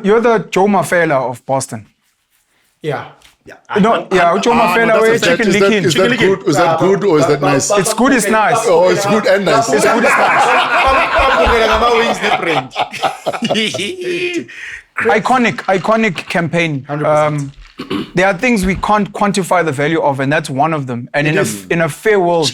you're the Joe Mafela of Boston. Yeah. Joe Mafela where chicken licken. Is that good or is that nice? It's good, it's nice. Oh, it's good and nice. It's good, it's nice. Iconic campaign. 100%. There are things we can't quantify the value of, and that's one of them. And in a fair world,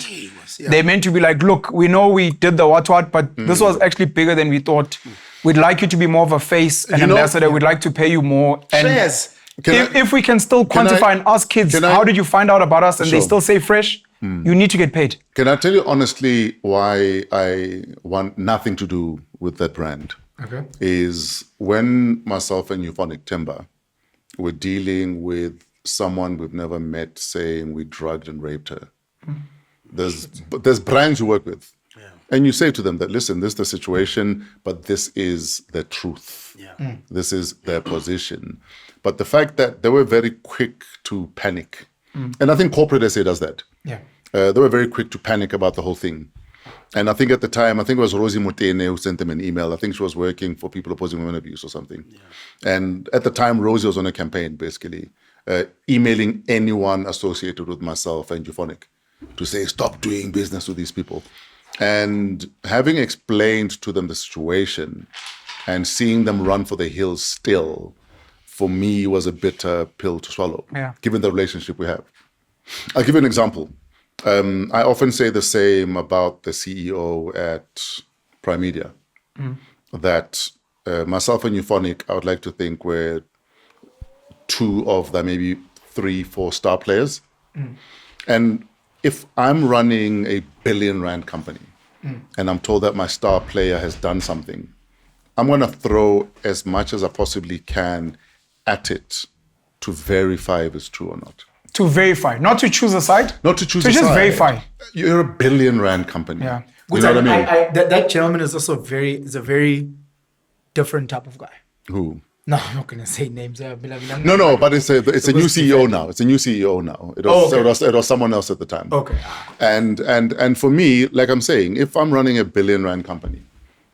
they're meant to be like, look, we know we did the what, but this was actually bigger than we thought. We'd like you to be more of a face, an ambassador. We'd like to pay you more. And Shares. if we can still quantify and ask kids, how did you find out about us? And they still say fresh, you need to get paid. Can I tell you honestly why I want nothing to do with that brand? Okay. Is when myself and Euphonic Timber were dealing with someone we've never met saying we drugged and raped her. There's brands you work with. Yeah. And you say to them that, listen, this is the situation, but this is the truth. Yeah. This is their position. But the fact that they were very quick to panic, and I think corporate SA does that. Yeah. They were very quick to panic about the whole thing. And I think at the time, I think it was Rosie Motene who sent them an email. I think she was working for people opposing women abuse or something. Yeah. And at the time, Rosie was on a campaign, basically, emailing anyone associated with myself and Euphonic to say, stop doing business with these people. And having explained to them the situation and seeing them run for the hills still, for me, was a bitter pill to swallow, given the relationship we have. I'll give you an example. I often say the same about the CEO at Prime Media, that myself and Euphonic, I would like to think we're two of the maybe 3-4 star players. And if I'm running a R1 billion company and I'm told that my star player has done something, I'm going to throw as much as I possibly can at it to verify if it's true or not. To verify, not to choose a side. Not to choose a side. To just verify. You're a R1 billion company. Yeah. You know what I mean? That gentleman is also is a very different type of guy. Who? No, I'm not going to say names. No, but it's a new CEO now. It's a new CEO now. It was someone else at the time. Okay. And for me, like I'm saying, if I'm running a R1 billion company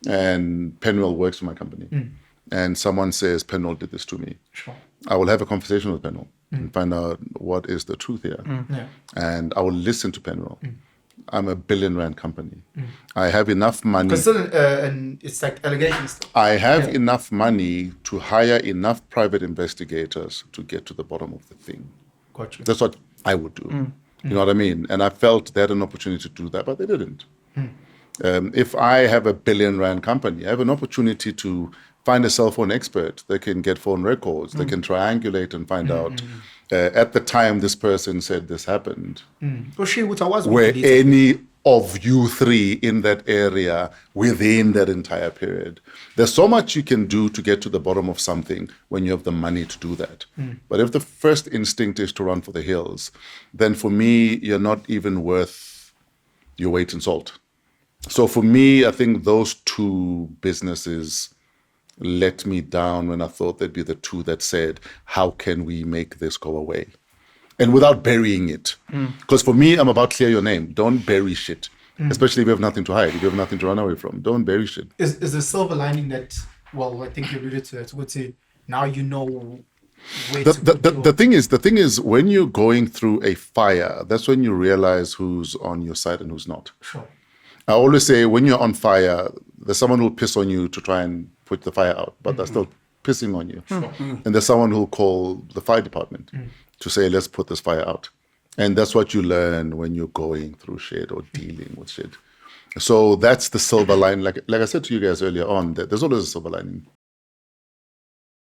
and Penwell works for my company and someone says Penwell did this to me, I will have a conversation with Penwell and find out what is the truth here. And I will listen to Penwell. I'm a R1 billion company. I have enough money. Because it's like allegations. I have enough money to hire enough private investigators to get to the bottom of the thing. Gotcha. That's what I would do. You know what I mean? And I felt they had an opportunity to do that, but they didn't. If I have a R1 billion company, I have an opportunity to find a cell phone expert. They can get phone records. They can triangulate and find out. At the time this person said this happened, were any of you three in that area within that entire period? There's so much you can do to get to the bottom of something when you have the money to do that. But if the first instinct is to run for the hills, then for me, you're not even worth your weight in salt. So for me, I think those two businesses let me down when I thought they'd be the two that said, how can we make this go away? And without burying it. Because for me, I'm about clear your name. Don't bury shit. Especially if you have nothing to hide, if you have nothing to run away from. Don't bury shit. Is the silver lining that, well, I think you alluded to it, would say, now you know where the thing is, when you're going through a fire, that's when you realize who's on your side and who's not. Sure. I always say, when you're on fire, there's someone who'll piss on you to try and put the fire out, but they're still pissing on you. And there's someone who'll call the fire department to say, let's put this fire out. And that's what you learn when you're going through shit or dealing with shit. So that's the silver lining. Like I said to you guys earlier on, that there's always a silver lining.